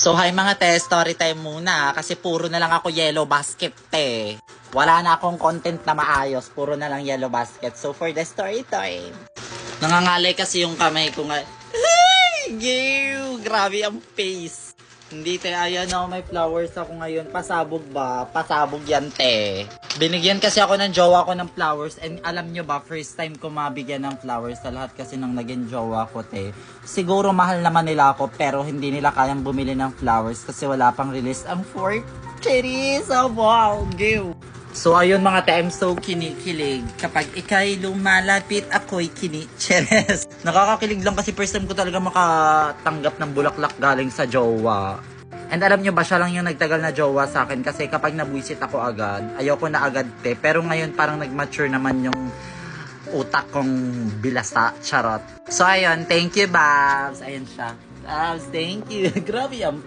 So hi mga te, story time muna kasi puro na lang ako yellow basket te. Wala na akong content na maayos, puro na lang yellow basket. So for the story time, nangangalay kasi yung kamay ko nga. Ay, grabe ang face. Hindi te, ayan na may flowers ako ngayon. Pasabog ba? Pasabog yan te. Binigyan kasi ako ng jowa ko ng flowers and alam nyo ba, first time ko mabigyan ng flowers sa lahat kasi nang naging jowa ko te. Siguro mahal naman nila ako pero hindi nila kayang bumili ng flowers kasi wala pang release ang 4 cherries. Oh wow, give. So ayun mga te, I'm so kinikilig. Kapag ikay lumalapit, ako'y kinicheres. Nakakakilig lang kasi first time ko talaga makatanggap ng bulaklak galing sa jowa. And alam nyo ba, siya lang yung nagtagal na jowa sa akin kasi kapag nabuisit ako agad, ayoko na agad te. Pero ngayon parang nag-mature naman yung utak kong bilasa, charot. So ayun, thank you Babs. Ayun siya. Babs, thank you. Grabe yan.